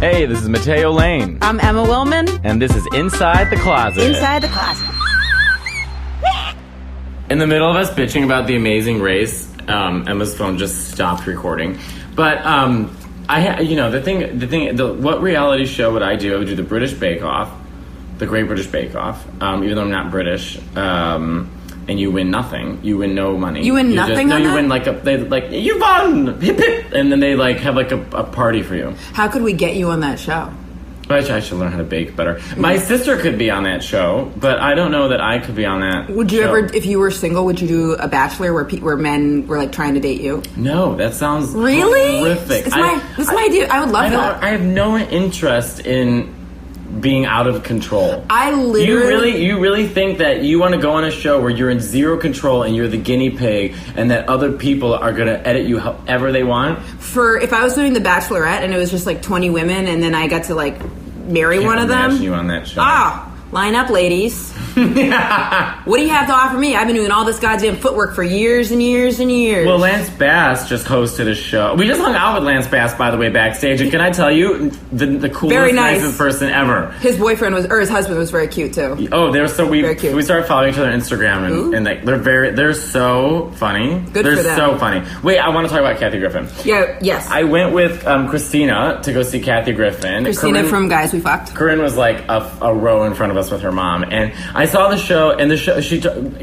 Hey, this is Matteo Lane. I'm Emma Willman. And this is Inside the Closet. Inside the Closet. In the middle of us bitching about The Amazing Race, Emma's phone just stopped recording. But what reality show would I do? I would do the British Bake Off, the Great British Bake Off. Even though I'm not British, and you win nothing. You win no money. You win nothing. No, you win you won, hip hip, and then they have a party for you. How could we get you on that show? I should learn how to bake better. My sister could be on that show, but I don't know that I could be on that. Would you ever, if you were single, would you do a Bachelor where men were trying to date you? No, that sounds really horrific. This is my idea. I would love that. I have no interest in being out of control. I literally... You really think that you want to go on a show where you're in zero control and you're the guinea pig and that other people are going to edit you however they want? If I was doing The Bachelorette and it was just 20 women and then I got to marry one of them... you on that show. Line up, ladies. What do you have to offer me? I've been doing all this goddamn footwork for years and years and years. Well, Lance Bass just hosted a show. We just hung out with Lance Bass, by the way, backstage. And can I tell you, the coolest, nicest person ever. His his husband was very cute too. Oh, they're so very cute. We started following each other on Instagram, and they're so funny. Good for them. They're so funny. Wait, I want to talk about Kathy Griffin. Yeah, yes. I went with Christina to go see Kathy Griffin. Christina from Guys We Fucked. Corinne was a row in front of us with her mom, and I saw the show. And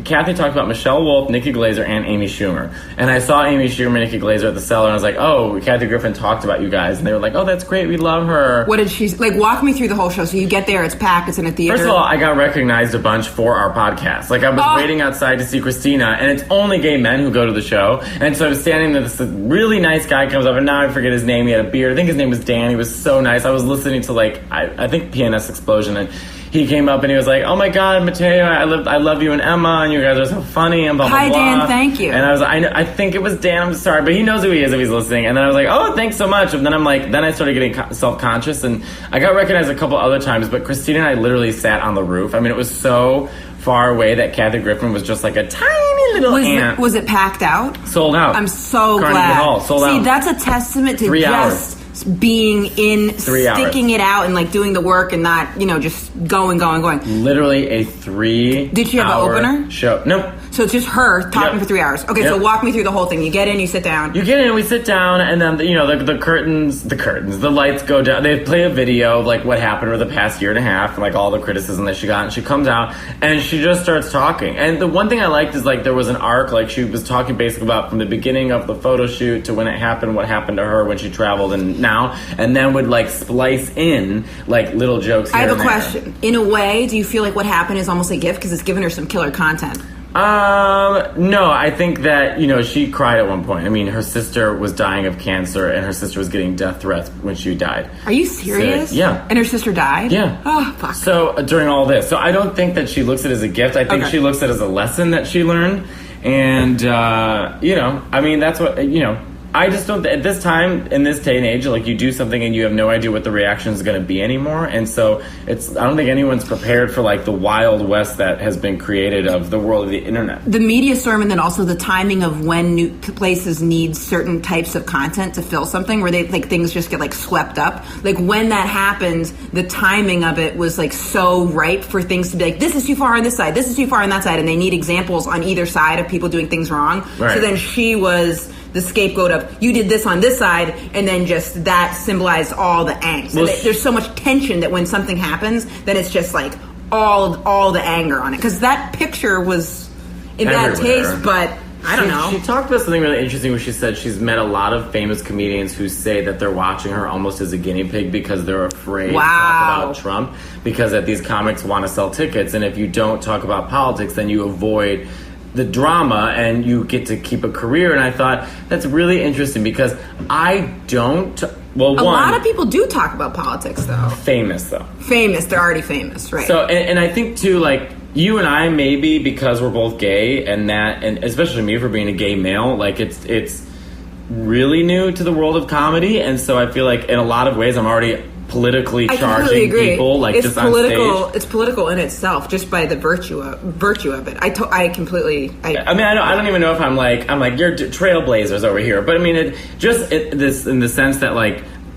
Kathy talked about Michelle Wolf, Nikki Glaser, and Amy Schumer. And I saw Amy Schumer, Nikki Glaser at the cellar, and I was like, "Oh, Kathy Griffin talked about you guys," and they were like, "Oh, that's great, we love her." What did she walk me through the whole show? So you get there, it's packed, it's in a theater. First of all, I got recognized a bunch for our podcast. I was waiting outside to see Christina, and it's only gay men who go to the show. And so I was standing there. This really nice guy comes up, and now I forget his name. He had a beard. I think his name was Dan. He was so nice. I was listening to I think PNS Explosion, and he came up and he was like, "Oh my God, Matteo, I love you and Emma, and you guys are so funny," and blah blah blah. Hi Dan, thank you. And I was I think it was Dan. I'm sorry, but he knows who he is if he's listening. And then I was like, "Oh, thanks so much." And then then I started getting self-conscious, and I got recognized a couple other times. But Christina and I literally sat on the roof. I mean, it was so far away that Kathy Griffin was just a tiny little ant. Was it packed out? Sold out. I'm so Carnegie glad. Hall, sold out. See, that's a testament to 3 hours. Being in, 3 hours. sticking it out and doing the work and not, just going. Literally a 3 Did she have an opener? Show. Nope. So it's just her talking for 3 hours. Okay, so walk me through the whole thing. You get in, you sit down. You get in, we sit down, and then, the curtains, the lights go down. They play a video of, what happened over the past year and a half, and, all the criticism that she got, and she comes out, and she just starts talking. And the one thing I liked is, there was an arc, she was talking basically about from the beginning of the photo shoot to when it happened, what happened to her when she traveled, and now, and then would, splice in, little jokes here I have and a question. In a way, do you feel like what happened is almost a gift because it's given her some killer content? No, I think that, she cried at one point. I mean, her sister was dying of cancer, and her sister was getting death threats when she died. Are you serious? So, yeah. And her sister died? Yeah. Oh, fuck. So, during all this. So, I don't think that she looks at it as a gift. I think she looks at it as a lesson that she learned. And, that's what, I just don't, at this time, in this day and age, you do something and you have no idea what the reaction is going to be anymore. And so I don't think anyone's prepared for the Wild West that has been created of the world of the internet. The media storm, and then also the timing of when new places need certain types of content to fill something where they things just get swept up. When that happens, the timing of it was so ripe for things to be this is too far on this side, this is too far on that side, and they need examples on either side of people doing things wrong. Right. So then she was the scapegoat of you did this on this side, and then just that symbolized all the angst. Well, there's so much tension that when something happens, then it's just all the anger on it. Because that picture was in bad taste, but I don't know. She talked about something really interesting where she said she's met a lot of famous comedians who say that they're watching her almost as a guinea pig because they're afraid to talk about Trump, because that these comics want to sell tickets, and if you don't talk about politics, then you avoid the drama and you get to keep a career. And I thought that's really interesting because I don't. Well, a lot of people do talk about politics, though. Famous, they're already famous, right? So, and I think too, you and I, maybe because we're both gay, and especially me for being a gay male, it's really new to the world of comedy, and so I feel in a lot of ways I'm already politically charging people, it's just political, on stage. It's political in itself, just by the virtue of it. I completely. I don't even know if I'm you're trailblazers over here, but this in the sense that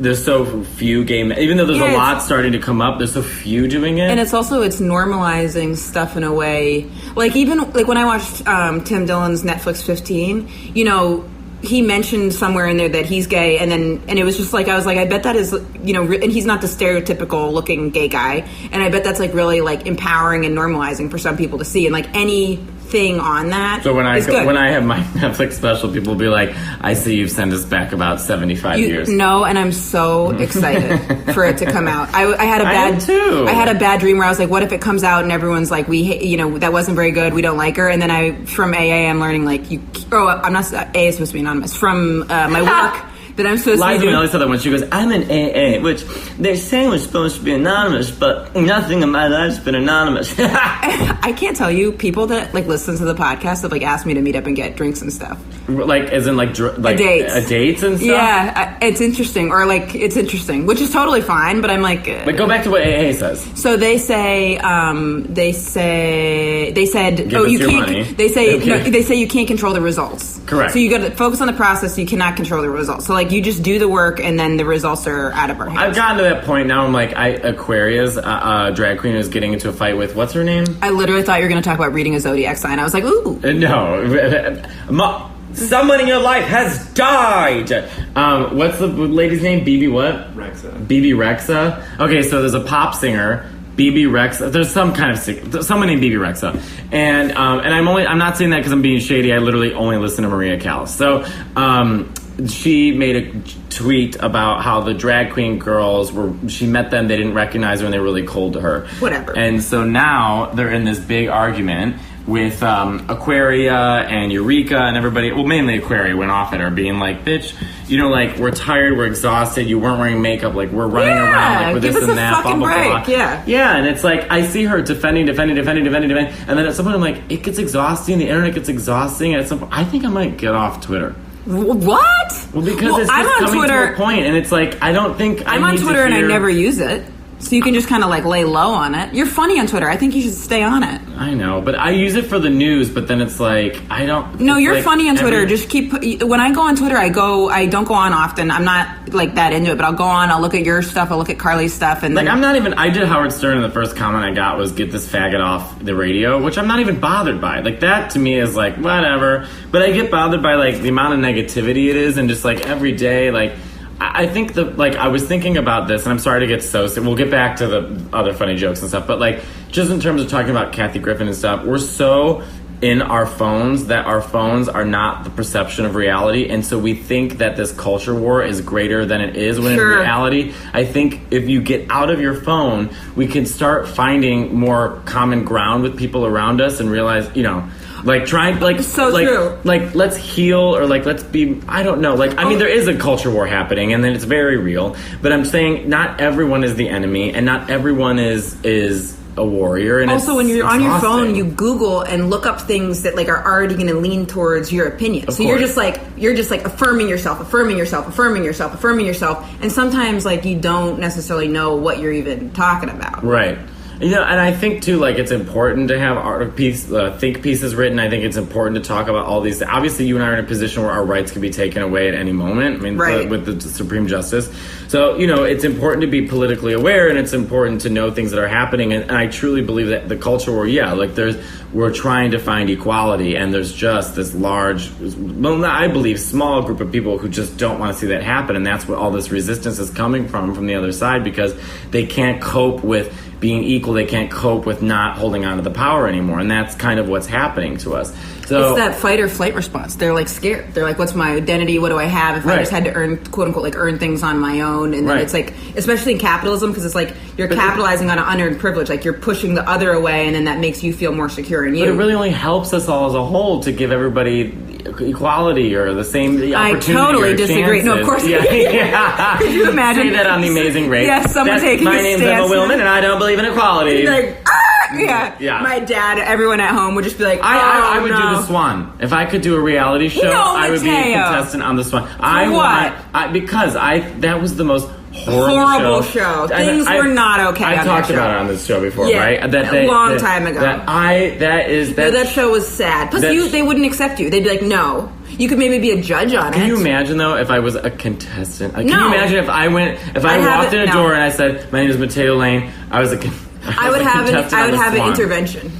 there's so few gay men. Even though there's a lot starting to come up, there's so few doing it. And it's normalizing stuff in a way. Like, even, like, when I watched Tim Dillon's Netflix 15, you know, he mentioned somewhere in there that he's gay, and it was just like, I was like, I bet that is, you know, and he's not the stereotypical looking gay guy, and I bet that's like really like empowering and normalizing for some people to see, and like anything on that. So when I have my Netflix special, people will be like, I see you've sent us back about 75 years. No, and I'm so excited for it to come out. I had a bad dream where I was like, what if it comes out and everyone's like, you know, that wasn't very good, we don't like her, and then from AA I'm learning like, I'm not, AA is supposed to be anonymous, from my work. That I'm supposed to be doing. Liza said that when she goes, I'm in AA, which they're saying we're supposed to be anonymous, but nothing in my life's been anonymous. I can't tell you, people that like listen to the podcast have like asked me to meet up and get drinks and stuff. Like, as in like dates and stuff? Yeah, it's interesting, or like it's interesting, which is totally fine. But I'm like, but go back to what AA says. So they say, they said, oh, you can't. Money. They say, no, they say you can't control the results. Correct. So you got to focus on the process. You cannot control the results. So like, you just do the work, and then the results are out of our hands. I've gotten to that point now. I'm like, Aquarius, drag queen, is getting into a fight with what's her name? I literally thought you were going to talk about reading a zodiac sign. I was like, ooh. No. Someone in your life has died. What's the lady's name? BB what? Rexa. BB Rexa. Okay, so there's a pop singer, BB Rexa. There's someone named BB Rexa, and I'm not saying that because I'm being shady. I literally only listen to Maria Callas. So she made a tweet about how the drag queen girls she met them, they didn't recognize her, and they were really cold to her. Whatever. And so now they're in this big argument with Aquaria and Eureka and everybody. Well, mainly Aquaria went off at her, being like, bitch, you know, like, we're tired, we're exhausted, you weren't wearing makeup, like, we're running around, like, with this and that, blah, blah, blah. Yeah, and it's like, I see her defending, and then at some point I'm like, it gets exhausting, the internet gets exhausting, and at some point, I think I might get off Twitter. What? Well, because it's just coming Twitter, to a point, and it's like, I don't think I'm on Twitter and I never use it. So you can just kind of like lay low on it. You're funny on Twitter. I think you should stay on it. I know, but I use it for the news, but then it's like, I don't... No, you're like funny on Twitter. Just keep... When I go on Twitter, I don't go on often. I'm not like that into it, but I'll go on, I'll look at your stuff, I'll look at Carly's stuff, and like, I'm not even... I did Howard Stern, and the first comment I got was, get this faggot off the radio, which I'm not even bothered by. Like, that to me is like, whatever. But I get bothered by like the amount of negativity it is, and just like every day, like... I think I was thinking about this, and I'm sorry to get so sick. We'll get back to the other funny jokes and stuff, but like, just in terms of talking about Kathy Griffin and stuff, we're so in our phones that our phones are not the perception of reality, and so we think that this culture war is greater than it is, when in reality, I think if you get out of your phone, we can start finding more common ground with people around us and realize, you know, like, trying, like, so like, true. Like, let's heal, or like, let's be, I don't know, like, I mean, there is a culture war happening, and then it's very real, but I'm saying not everyone is the enemy, and not everyone is a warrior, and also when you're on your phone, you Google and look up things that like are already going to lean towards your opinion. So you're just like affirming yourself, and sometimes like you don't necessarily know what you're even talking about. Right. You know, and I think, too, like, it's important to have think pieces written. I think it's important to talk about all these. Obviously, you and I are in a position where our rights could be taken away at any moment. I mean, with the Supreme Justice. So, you know, it's important to be politically aware, and it's important to know things that are happening. And I truly believe that the culture war, we're trying to find equality, and there's just this large, I believe, small group of people who just don't want to see that happen. And that's what all this resistance is coming from the other side, because they can't cope with being equal. They can't cope with not holding on to the power anymore, and that's kind of what's happening to us. So it's that fight or flight response. They're like scared. They're like, what's my identity? What do I have if I just had to earn, quote unquote, like earn things on my own? And then it's like, especially in capitalism, because it's like you're capitalizing on an unearned privilege. Like, you're pushing the other away, and then that makes you feel more secure in you. But it really only helps us all as a whole to give everybody equality or the same opportunity. I totally disagree. Chances. No, of course. Yeah. Could you imagine say that on The Amazing Race? Yes, someone taking a My name's stance. Emma Willman, and I don't believe in equality. Like, yeah. My dad, everyone at home would just be like, I would do the Swan. If I could do a reality show, I would be a contestant on the Swan. Because that was the most horrible show. Things were not okay. I talked about it on this show before, yeah, right? A long time ago. That show was sad. Plus, they wouldn't accept you. They'd be like, no. You could maybe be a judge on it. Can you imagine though if I was a contestant? Can No. you imagine if I walked in a door and I said, "My name is Matteo Lane. I would have an intervention.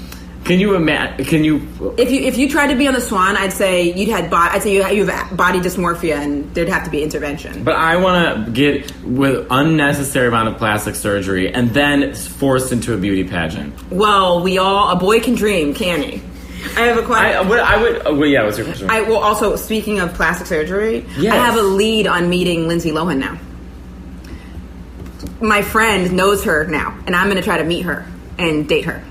Can you imagine? Can you? If you tried to be on the Swan, I'd say you have body dysmorphia and there'd have to be intervention. But I want to get with unnecessary amount of plastic surgery and then forced into a beauty pageant. Well, a boy can dream, can he? I have a question. What's your question? Also, speaking of plastic surgery, yes. I have a lead on meeting Lindsay Lohan now. My friend knows her now, and I'm going to try to meet her and date her.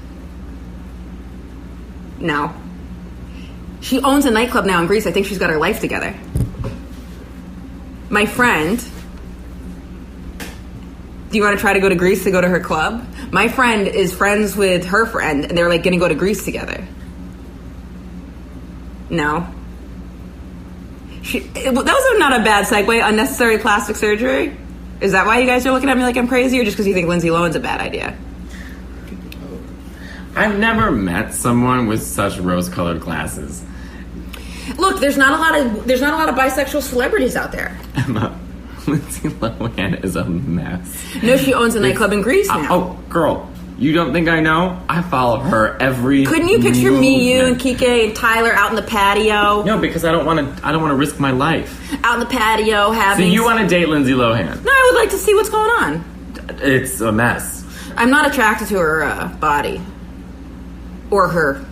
No. She owns a nightclub now in Greece. I think she's got her life together. My friend... Do you want to try to go to Greece to go to her club? My friend is friends with her friend, and they're like going to go to Greece together. No. That was not a bad segue. Unnecessary plastic surgery? Is that why you guys are looking at me like I'm crazy, or just because you think Lindsay Lohan's a bad idea? I've never met someone with such rose-colored glasses. Look, there's not a lot of bisexual celebrities out there. Emma, Lindsay Lohan is a mess. No, she owns a nightclub in Greece now. Oh, girl, you don't think I know? I follow her every. Couldn't you picture me, you, and Kike and Tyler out in the patio? No, because I don't want to risk my life. Out in the patio having. So you want to date Lindsay Lohan? No, I would like to see what's going on. It's a mess. I'm not attracted to her body. Or her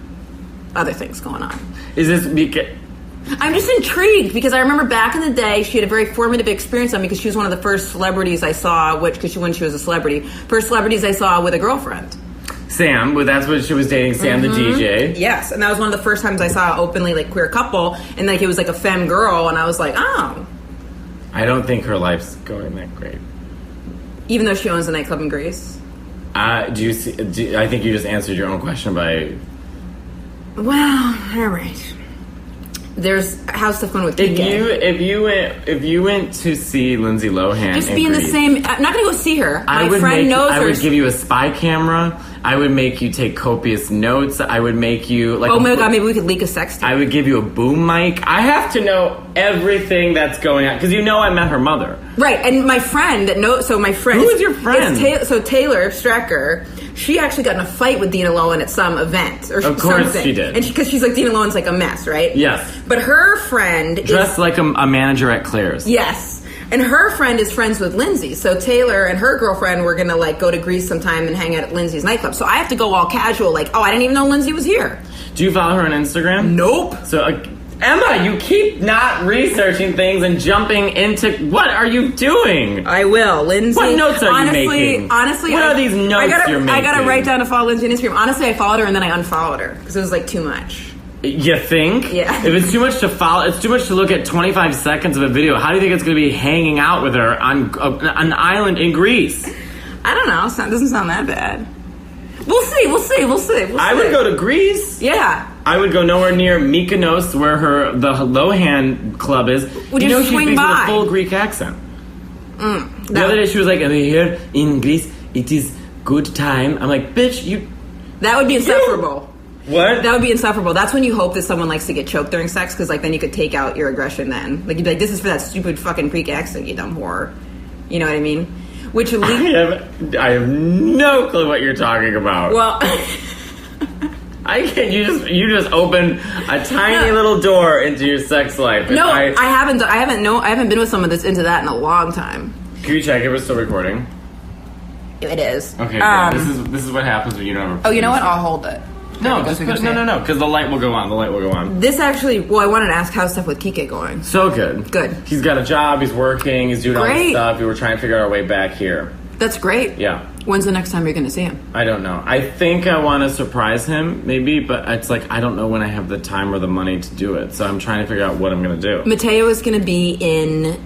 other things going on. Is this because... I'm just intrigued because I remember back in the day she had a very formative experience on me because she was one of the first celebrities I saw, when she was a celebrity, first celebrities I saw with a girlfriend. Sam, well, that's what she was dating, Sam the DJ. Yes, and that was one of the first times I saw an openly queer couple, and it was like a femme girl, and I was like, oh. I don't think her life's going that great. Even though she owns a nightclub in Greece? I think you just answered your own question by... Well, all right. How's stuff going with Kike? If you went to see Lindsay Lohan, just be in the same. I'm not going to go see her. My friend knows her. I would give you a spy camera. I would make you take copious notes. I would make you oh my god, maybe we could leak a sex tape. I would give you a boom mic. I have to know everything that's going on because I met her mother. Right, and my friend that knows. So my friend. Who is your friend? Taylor Strecker. She actually got in a fight with Dina Lohan at some event, or of course something. she did, and because she's like Dina Lohan's like a mess, right? Yes, but her friend dressed like a manager at Claire's. Yes. And her friend is friends with Lindsay. So Taylor and her girlfriend were going to go to Greece sometime and hang out at Lindsay's nightclub. So I have to go all casual I didn't even know Lindsay was here. Do you follow her on Instagram? Nope. So Emma, you keep not researching things and jumping into... What are you doing? I will. Lindsay... What notes are you making? Honestly... What are these notes you're making? I got to write down to follow Lindsay on Instagram. Honestly, I followed her and then I unfollowed her because it was too much. You think? Yeah. If it's too much to follow, it's too much to look at 25 seconds of a video. How do you think it's going to be hanging out with her on an island in Greece? I don't know. It doesn't sound that bad. We'll see. I would go to Greece. Yeah. I would go nowhere near Mykonos, where the Lohan club is. Would you she swing speaks by? with a full Greek accent. The other day she was like, here in Greece, it is good time. I'm like, bitch, you... That would be insufferable. What? That would be insufferable. That's when you hope that someone likes to get choked during sex, because then you could take out your aggression then. You'd be like, this is for that stupid fucking Greek accent, you dumb whore. You know what I mean? Which I have no clue what you're talking about. Well... I can't. You just opened a tiny little door into your sex life. No, I haven't been with someone that's into that in a long time. Can you check if we're still recording? It is. Okay. This is what happens when you don't have a... Oh, you know what? I'll hold it. No, no, because the light will go on. This actually... Well, I wanted to ask how's stuff with Kike going. So good. Good. He's got a job. He's working. He's doing all this stuff. We were trying to figure out our way back here. That's great. Yeah. When's the next time you're going to see him? I don't know. I think I want to surprise him, maybe, but it's I don't know when I have the time or the money to do it. So I'm trying to figure out what I'm going to do. Matteo is going to be in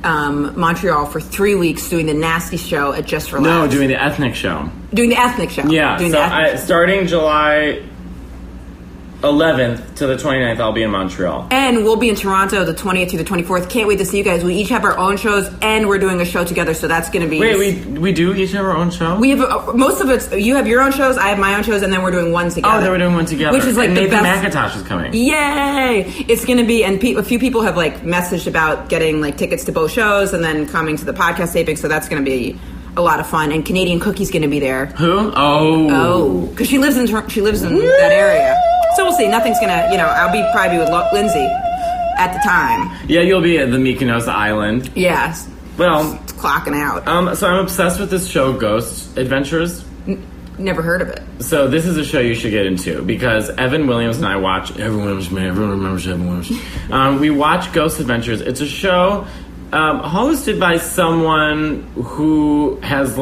Montreal for 3 weeks doing the nasty show at Just for Laughs. No, doing the ethnic show. Doing the ethnic show. Yeah. Starting July 11th to the 29th, I'll be in Montreal. And we'll be in Toronto the 20th through the 24th. Can't wait to see you guys. We each have our own shows, and we're doing a show together, so that's going to be... Wait, we do each have our own show? We have... most of it's... You have your own shows, I have my own shows, and then we're doing one together. Oh, then we're doing one together. Which is like and the Nathan best... McIntosh is coming. Yay! It's going to be... And a few people have, like, messaged about getting, like, tickets to both shows and then coming to the podcast taping, so that's going to be... a lot of fun, and Canadian Cookie's going to be there. Who? Because she lives in that area. So we'll see. Nothing's going to, I'll be probably with Lindsay at the time. Yeah, you'll be at the Mykonos Island. Yes. Well, it's clocking out. So I'm obsessed with this show, Ghost Adventures. Never heard of it. So this is a show you should get into because Evan Williams and I watch. Everyone remembers Evan Williams. We watch Ghost Adventures. It's a show hosted by someone who has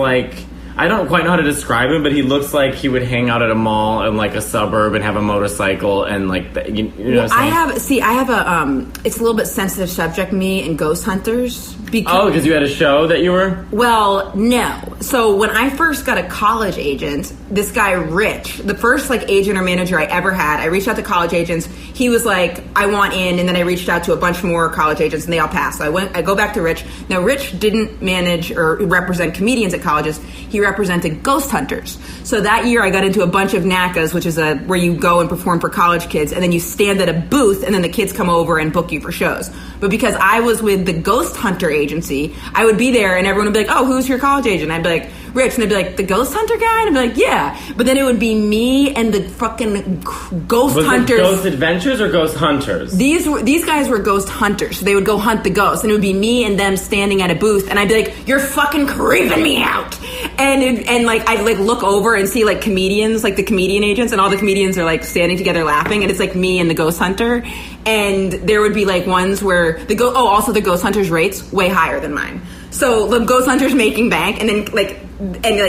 I don't quite know how to describe him, but he looks like he would hang out at a mall in a suburb and have a motorcycle and you know what I'm saying? I have a it's a little bit sensitive subject, me and ghost hunters. Because you had a show that you were? Well, no. So when I first got a college agent, this guy Rich, the first agent or manager I ever had, I reached out to college agents. He was like, I want in, and then I reached out to a bunch more college agents, and they all passed. So I go back to Rich. Now Rich didn't manage or represent comedians at colleges. He represented ghost hunters. So that year I got into a bunch of NACAs, which is where you go and perform for college kids, and then you stand at a booth, and then the kids come over and book you for shows. But because I was with the ghost hunter agency, I would be there, and everyone would be like, oh, who's your college agent? I'd be like, Rich. And they'd be like, the ghost hunter guy? And I'd be like, yeah. But then it would be me and the fucking ghost hunters. Was it Ghost Adventures or Ghost Hunters? These guys were ghost hunters. So they would go hunt the ghosts, and it would be me and them standing at a booth, and I'd be like, you're fucking creeping me out. And I'd look over and see comedians, the comedian agents, and all the comedians are standing together laughing, and it's me and the ghost hunter. And there would be ones where also the ghost hunters rates way higher than mine. So the ghost hunters making bank, and then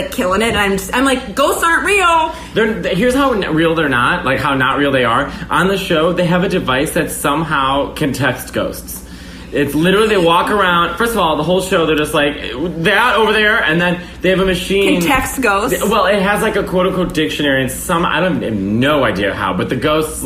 killing it. And I'm like, ghosts aren't real. Here's how real they're not, how not real they are. On the show, they have a device that somehow can text ghosts. It's literally they walk around. First of all, the whole show they're just that over there, and then they have a machine. Can text ghosts. Well, it has a quote unquote dictionary, and I have no idea how, but the ghosts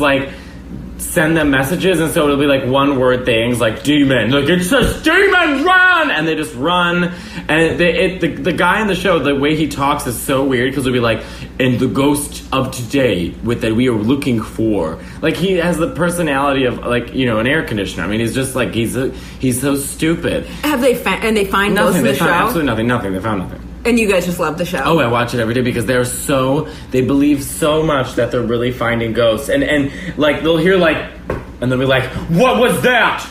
send them messages, and so it'll be one word things demon. It says demon, run, and they just run. And the guy in the show, the way he talks is so weird because it'll be and the ghost of today that we are looking for. He has the personality of an air conditioner. I mean, he's just he's so stupid. Have they find ghosts in the show? Absolutely nothing. They found nothing. And you guys just love the show. Oh, I watch it every day because they believe so much that they're really finding ghosts. And they'll hear and they'll be like, what was that?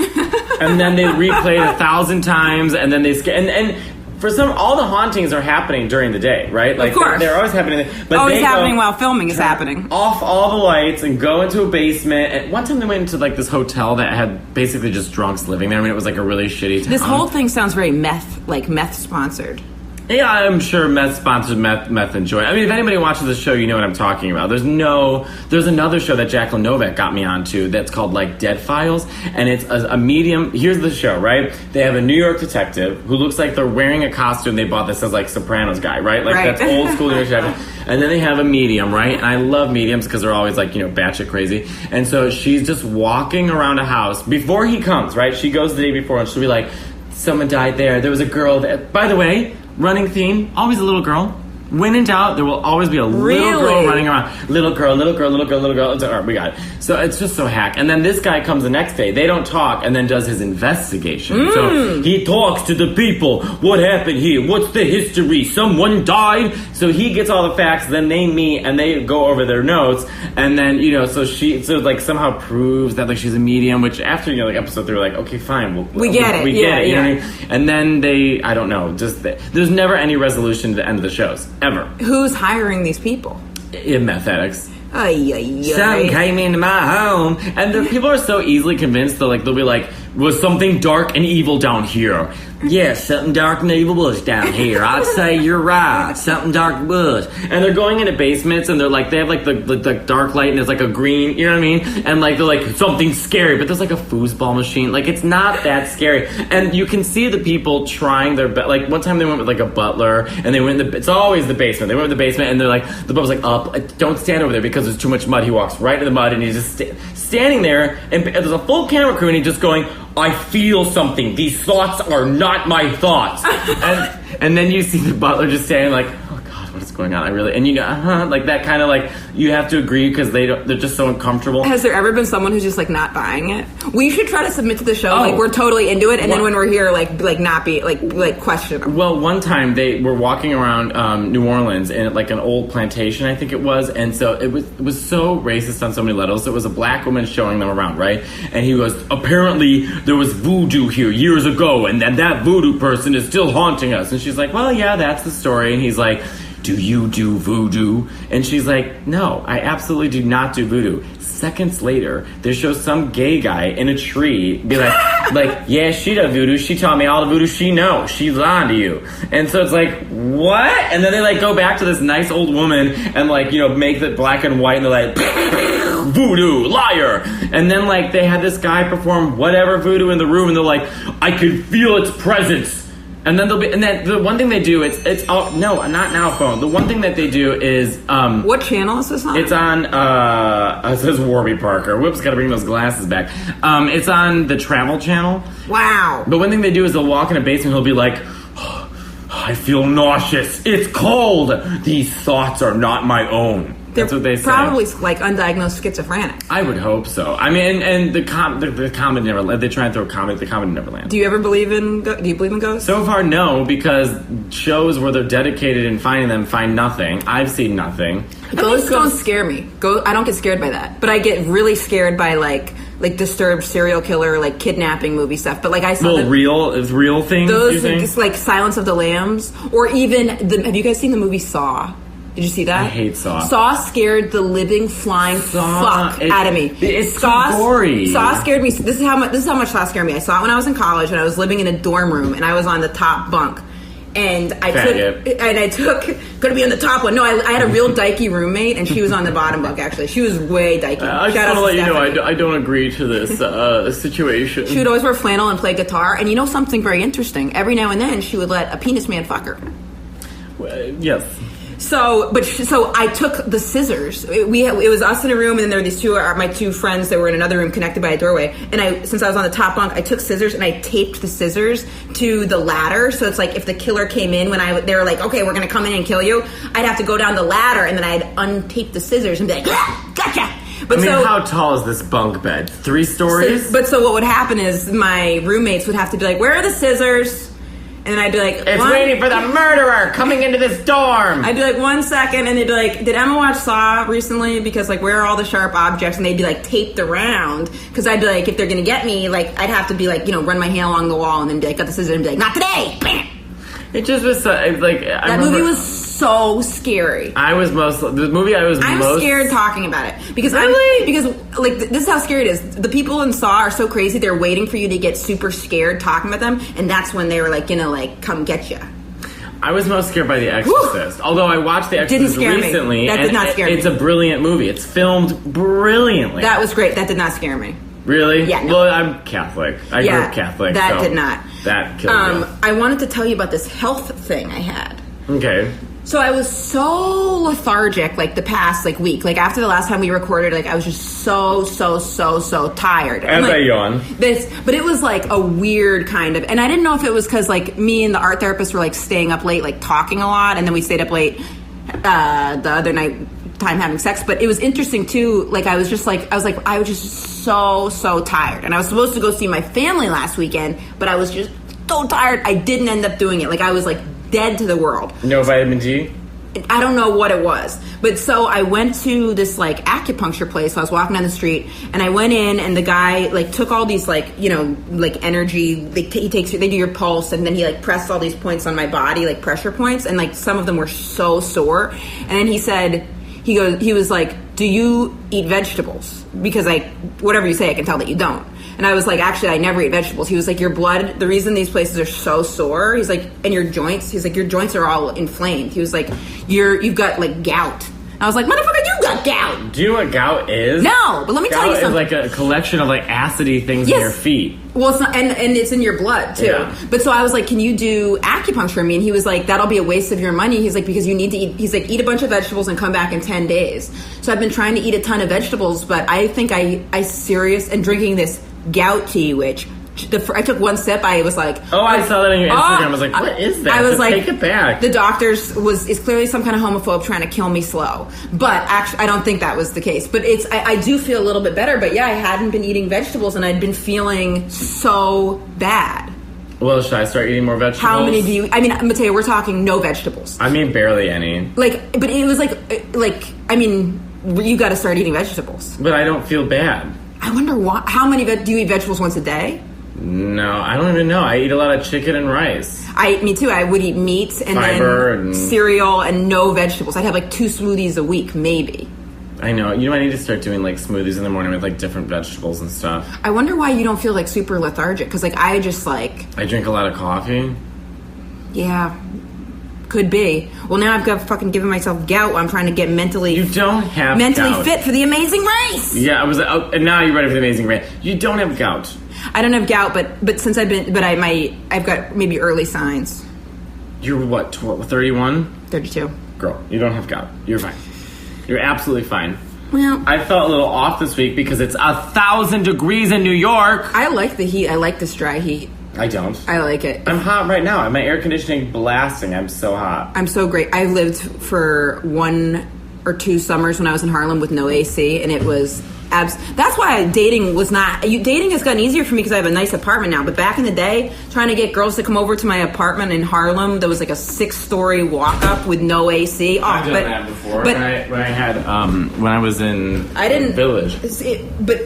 And then they replay it 1,000 times, and then they and for all the hauntings are happening during the day, right? Of course. They're always happening. But always happening while filming is happening. Off all the lights and go into a basement. And one time they went into this hotel that had basically just drunks living there. I mean, it was a really shitty town. This whole thing sounds very meth sponsored. Yeah, I'm sure meth sponsors meth enjoy. I mean, if anybody watches the show, you know what I'm talking about. There's another show that Jacqueline Novak got me onto that's called Dead Files, and it's a medium. Here's the show, right? They have a New York detective who looks like they're wearing a costume they bought that says Sopranos guy, right? Right. That's old school New York detective. And then they have a medium, right? And I love mediums because they're always batshit crazy. And so she's just walking around a house before he comes, right? She goes the day before and she'll be someone died there. There was a girl that, by the way, running theme, always a little girl. When in doubt, there will always be a little girl running around. Little girl. All right, we got it. So it's just so hack. And then this guy comes the next day. They don't talk, and then does his investigation. So he talks to the people. What happened here? What's the history? Someone died. So he gets all the facts. Then they meet, and they go over their notes. And then, so she somehow proves that she's a medium, which after, episode 3, we're okay, fine. We get it. We get it. You Yeah. know what I mean? And then I don't know, there's never any resolution to the end of the shows. Ever. Who's hiring these people? Meth addicts. Some Some came into my home, and the people are so easily convinced. They'll be was something dark and evil down here. Yeah, something dark and evil was down here. I'd say you're right. Something dark was. And they're going into basements, and they're like, they have like the dark light, and there's like a green, you know what I mean? And like they're like, something scary, but there's like a foosball machine. Like, it's not that scary. And you can see the people trying their best. Like, one time they went with like a butler, and they went in it's always the basement. They went with the basement, and they're like, the butler's like, up, don't stand over there because there's too much mud. He walks right in the mud, and he's just standing there, and there's a full camera crew, and he's just going, I feel something. These thoughts are not my thoughts. and then you see the butler just standing like, oh God, what is going on? And you go, like that kind of like, you have to agree because they're just so uncomfortable. Has there ever been someone who's just like not buying it? We should try to submit to the show, like we're totally into it, and then when we're here, like not be, like question them. Well, one time they were walking around New Orleans in like an old plantation, I think it was, and so it was so racist on so many levels. It was a black woman showing them around, right? And he goes, apparently there was voodoo here years ago, and that voodoo person is still haunting us. And she's like, well, yeah, that's the story. And he's like, do you do voodoo? And she's like, no, I absolutely do not do voodoo. Seconds later, they show some gay guy in a tree be like, yeah, she does voodoo. She taught me all the voodoo she knows. She's lying to you. And so it's like, what? And then they like go back to this nice old woman and like, you know, make it black and white, and they're like, voodoo, liar. And then like they had this guy perform whatever voodoo in the room, and they're like, I could feel its presence. And then the one thing they do, it's not now phone. The one thing that they do is what channel is this on? It's on it says Warby Parker. Whoops, gotta bring those glasses back. It's on the Travel Channel. Wow. But one thing they do is they'll walk in a basement, he'll be like, oh, I feel nauseous. It's cold. These thoughts are not my own. That's what they say. Probably like undiagnosed schizophrenic. I would hope so. I mean, and the comedy never. They try and throw comedy. The comedy never lands. Do you believe in ghosts? So far, no, because shows where they're dedicated in finding them find nothing. I've seen nothing. Ghosts don't scare me. I don't get scared by that, but I get really scared by like disturbed serial killer, like kidnapping movie stuff. But like I saw real things. Those just like Silence of the Lambs, or even have you guys seen the movie Saw? Did you see that? I hate Saw. Saw scared the living flying fuck out of me. It's Saw, gory. Saw scared me. This is how much Saw scared me. I saw it when I was in college, and I was living in a dorm room, and I was on the top bunk. And I couldn't be on the top one. No, I had a real dykey roommate, and she was on the bottom bunk. Actually, she was way dykey. I just want to let you know I don't agree to this situation. She would always wear flannel and play guitar, and you know something very interesting. Every now and then, she would let a penis man fuck her. Yes. So I took the scissors. It was us in a room, and then there were these my two friends that were in another room connected by a doorway. And since I was on the top bunk, I took scissors and I taped the scissors to the ladder. So it's like if the killer came in they were like, okay, we're gonna come in and kill you, I'd have to go down the ladder, and then I'd untape the scissors and be like, gotcha. But how tall is this bunk bed? 3 stories? So what would happen is my roommates would have to be like, where are the scissors? And then I'd be like, it's waiting for the murderer coming into this dorm. I'd be like, 1 second. And they'd be like, did Emma watch Saw recently? Because like, where are all the sharp objects? And they'd be like taped around. Because I'd be like, if they're going to get me, like, I'd have to be like, you know, run my hand along the wall and then be like, got the scissors and be like, not today. Bam! It just was like, that movie was so scary. I'm scared talking about it because this is how scary it is. The people in Saw are so crazy. They're waiting for you to get super scared talking about them, and that's when they were like, gonna like come get you. I was most scared by The Exorcist. Woo! Although I watched The Exorcist recently. That did not scare me. It's a brilliant movie. It's filmed brilliantly. That was great. That did not scare me. Really? Yeah. No. Well, I'm Catholic. I grew up Catholic. That did not. That killed me. I wanted to tell you about this health thing I had. Okay. So I was so lethargic, like the past like week, like after the last time we recorded, like I was just so tired. As I yawn. But it was like a weird kind of, and I didn't know if it was because like me and the art therapist were like staying up late, like talking a lot, and then we stayed up late the other night time having sex. But it was interesting too. Like I was just so tired, and I was supposed to go see my family last weekend, but I was just so tired. I didn't end up doing it. Like I was like dead to the world. No vitamin D? I don't know what it was. But so I went to this like acupuncture place. So I was walking down the street and I went in and the guy like took all these like, you know, like energy. They do your pulse and then he like pressed all these points on my body, like pressure points. And like some of them were so sore. And then he said, he was like, do you eat vegetables? Because like, whatever you say, I can tell that you don't. And I was like, actually, I never eat vegetables. He was like, your blood, the reason these places are so sore, he's like, and your joints, he's like, your joints are all inflamed. He was like, you've got like gout. I was like, motherfucker, you got gout. Do you know what gout is? No, but let me tell you something. Gout is like a collection of like acidy things in your feet. Well, it's not, and it's in your blood too. Yeah. But so I was like, can you do acupuncture on me? And he was like, that'll be a waste of your money. He's like, because you need to eat. He's like, eat a bunch of vegetables and come back in 10 days. So I've been trying to eat a ton of vegetables, but I think I serious and drinking this gout tea, which. I took one sip. I was like, "Oh, I saw that on your Instagram." I was like, "What is that?" I was like, "Take it back." The doctor's is clearly some kind of homophobe trying to kill me slow. But actually, I don't think that was the case. But I do feel a little bit better. But yeah, I hadn't been eating vegetables, and I'd been feeling so bad. Well, should I start eating more vegetables? How many do you? I mean, Matteo, we're talking no vegetables. I mean, barely any. Like, but it was like I mean, you got to start eating vegetables. But I don't feel bad. I wonder why. How many do you eat vegetables once a day? No, I don't even know. I eat a lot of chicken and rice. Me too. I would eat meat and fiber then cereal and no vegetables. I'd have like 2 smoothies a week, maybe. I know. You know, I need to start doing like smoothies in the morning with like different vegetables and stuff. I wonder why you don't feel like super lethargic. Because like I just like... I drink a lot of coffee. Yeah. Could be. Well, now I've got fucking giving myself gout while I'm trying to get mentally... You don't have mentally gout. fit for the Amazing Race. Yeah, I was... and now you're ready for the Amazing Race. You don't have gout. I don't have gout, but since I've got maybe early signs. You're what, 31? 32. Girl, you don't have gout. You're fine. You're absolutely fine. Well, I felt a little off this week because it's 1,000 degrees in New York. I like the heat. I like this dry heat. I don't. I like it. I'm hot right now. My air conditioning blasting. I'm so hot. I'm so great. I lived for 1 or 2 summers when I was in Harlem with no AC, and it was... That's why dating was not... Dating has gotten easier for me because I have a nice apartment now. But back in the day, trying to get girls to come over to my apartment in Harlem, there was like a 6-story walk-up with no AC. I've done that before. When I was in Village. But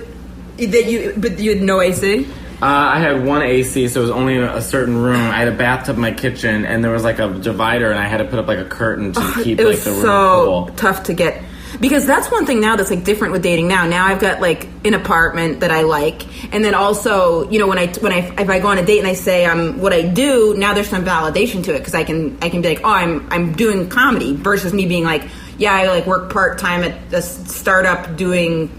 you had no AC? I had one AC, so it was only in a certain room. I had a bathtub in my kitchen, and there was like a divider, and I had to put up like a curtain to keep like the room cool. It was so tough to get... Because that's one thing now that's like different with dating now. Now I've got like an apartment that I like, and then also, you know, if I go on a date and I say what I do, now there's some validation to it because I can be like, oh, I'm doing comedy versus me being like, yeah, I like work part time at a startup doing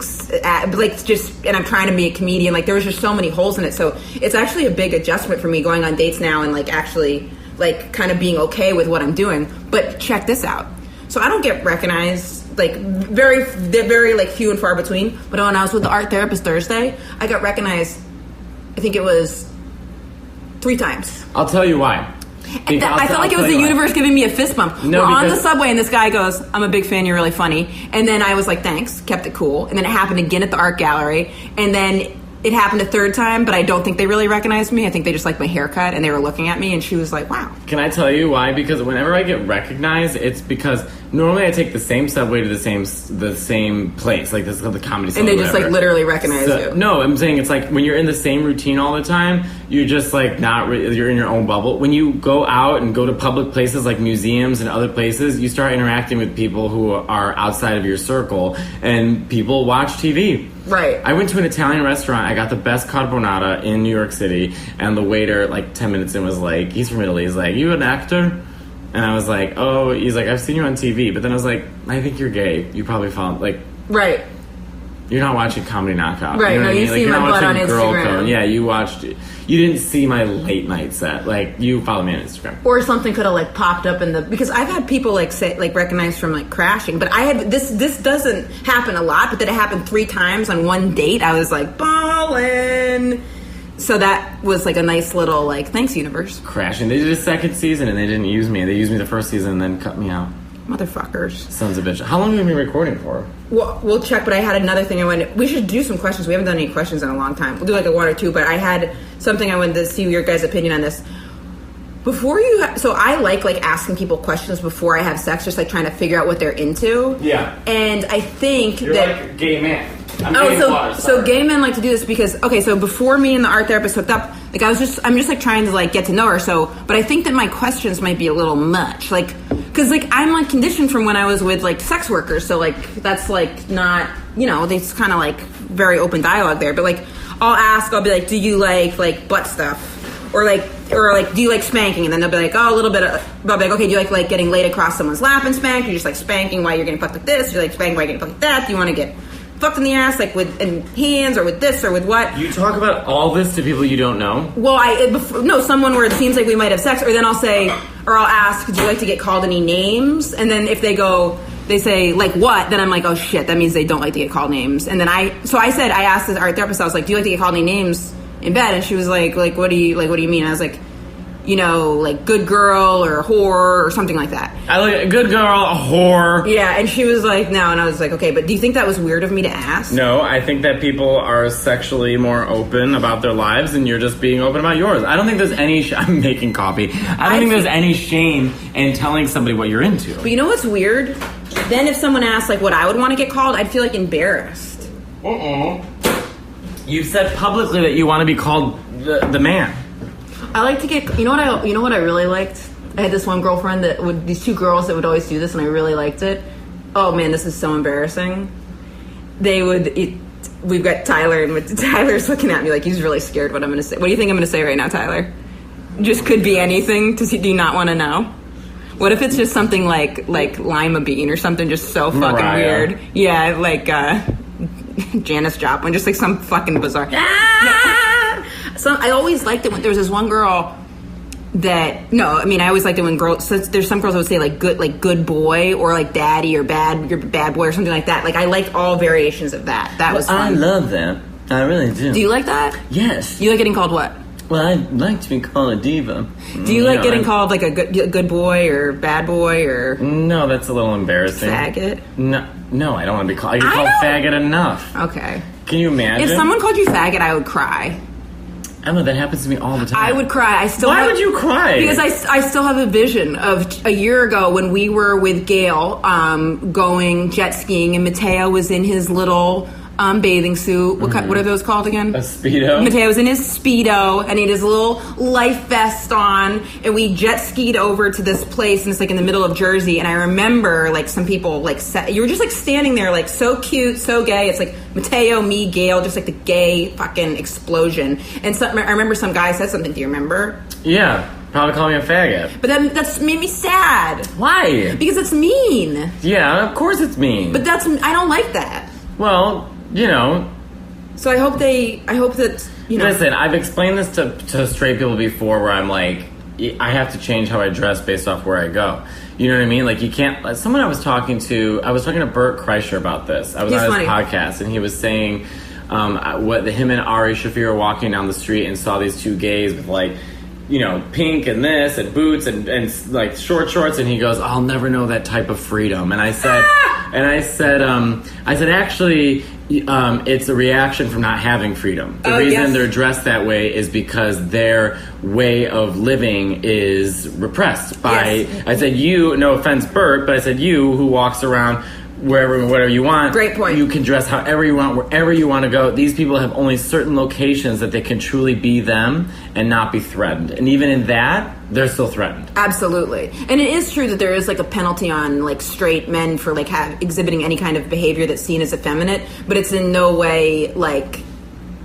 like just, and I'm trying to be a comedian. Like there was just so many holes in it, so it's actually a big adjustment for me going on dates now and like actually like kind of being okay with what I'm doing. But check this out. So I don't get recognized. Like they're very like few and far between. But when I was with the art therapist Thursday, I got recognized. I think it was 3 times. I'll tell you why. I felt like it was the universe giving me a fist bump. No, we're on the subway and this guy goes, "I'm a big fan. You're really funny." And then I was like, "Thanks." Kept it cool. And then it happened again at the art gallery. And then it happened a 3rd time, but I don't think they really recognized me. I think they just liked my haircut and they were looking at me. And she was like, "Wow." Can I tell you why? Because whenever I get recognized, it's because normally I take the same subway to the same place, like this is the Comedy Cellar. And they just like literally recognize you. No, I'm saying it's like when you're in the same routine all the time, you're just like you're in your own bubble. When you go out and go to public places like museums and other places, you start interacting with people who are outside of your circle, and people watch TV. Right. I went to an Italian restaurant. I got the best carbonara in New York City, and the waiter, like 10 minutes in, was like, he's from Italy. He's like, "You an actor?" And I was like, "Oh." He's like, "I've seen you on TV." But then I was like, "I think you're gay. You probably found like right. You're not watching Comedy Knockout, right? You know no, what I mean? You see my butt on Instagram. Code. Yeah, you watched. You didn't see my late night set. Like you follow me on Instagram, or something could have like popped up in the because I've had people like say like recognize from like Crashing, but I had this doesn't happen a lot, but that it happened 3 times on one date. I was like ballin'. So that was like a nice little like thanks universe. Crashing. They did a 2nd season and they didn't use me. They used me the 1st season and then cut me out. Motherfuckers. Sons of bitch. How long have we been recording for? Well, we'll check, but I had another thing I wanted. We should do some questions. We haven't done any questions in a long time. We'll do like a 1 or 2, but I had something I wanted to see your guys' opinion on this. Before you, so I like asking people questions before I have sex, just like trying to figure out what they're into. Yeah. And I think you're that like a gay man. So gay men like to do this because so before me and the art therapist hooked up, like I'm just like trying to like get to know her. So, but I think that my questions might be a little much, like because like I'm like conditioned from when I was with like sex workers. So like that's like not it's kind of like very open dialogue there. But like I'll be like, do you like butt stuff? Or do you like spanking? And then they'll be like, oh, a little bit of, I'll be like, okay, do you like getting laid across someone's lap and spanked? Or you just like spanking while you're getting fucked like this? Do you like spanking while you're getting fucked like that? Do you want to get fucked in the ass like with in hands or with this or with what? You talk about all this to people you don't know? Well, someone where it seems like we might have sex, or then I'll ask, do you like to get called any names? And then if they say like what, then I'm like, oh shit, that means they don't like to get called names. And then I asked the art therapist, I was like, do you like to get called any names in bed? And she was like what do you mean? And I was like, like good girl or whore or something like that. I like a good girl, a whore. Yeah, and she was like, no. And I was like, okay, but do you think that was weird of me to ask? No, I think that people are sexually more open about their lives, and you're just being open about yours. I don't think there's any... I'm making coffee. I don't think there's any shame in telling somebody what you're into. But you know what's weird? Then if someone asked like what I would want to get called, I'd feel like embarrassed. You've said publicly that you want to be called the man. I like to get... You know what I really liked? I had this one girlfriend these two girls that would always do this, and I really liked it. Oh man, this is so embarrassing. We've got Tyler, and Tyler's looking at me like he's really scared what I'm going to say. What do you think I'm going to say right now, Tyler? Just could be anything. Do you not want to know? What if it's just something like lima bean or something just so fucking Mariah. weird? Yeah, like Janis Joplin, just like some fucking bizarre... I always liked it when there was this one girl that... No, I mean, I always liked it when girls... So there's some girls that would say, like good boy, or, like, daddy, or you're bad boy, or something like that. Like, I liked all variations of that. That was fun. I love that. I really do. Do you like that? Yes. You like getting called what? Well, I'd like to be called a diva. Do you like getting called, like, a good boy, or bad boy, or... No, that's a little embarrassing. Faggot? No, I don't want to be called... I get called faggot enough. Okay. Can you imagine? If someone called you faggot, I would cry. Emma, that happens to me all the time. I would cry. Why would you cry? Because I still have a vision of a year ago when we were with Gail going jet skiing, and Matteo was in his little bathing suit. What are those called again? A Speedo? Matteo was in his Speedo, and he had his little life vest on, and we jet skied over to this place, and it's like in the middle of Jersey, and I remember like some people like you were just like standing there like so cute, so gay. It's like Matteo, me, Gail, just like the gay fucking explosion. And I remember some guy said something. Do you remember? Yeah. Probably call me a faggot. But then that's made me sad. Why? Because it's mean. Yeah, of course it's mean. But I don't like that. Well, So I hope that, Listen, I've explained this to straight people before, where I'm like, I have to change how I dress based off where I go. You know what I mean? Like, you can't... Someone I was talking to Bert Kreischer about this. I was on his podcast, and he was saying him and Ari Shaffir were walking down the street and saw these two gays with, like, pink and this and boots and like short shorts, and he goes, I'll never know that type of freedom. And I said, actually, it's a reaction from not having freedom. The reason they're dressed that way is because their way of living is repressed by, I said, you, no offense, Bert, but I said, you who walks around whatever you want. Great point. You can dress however you want, wherever you want to go. These people have only certain locations that they can truly be them and not be threatened. And even in that, they're still threatened. Absolutely. And it is true that there is like a penalty on like straight men for like exhibiting any kind of behavior that's seen as effeminate, but it's in no way like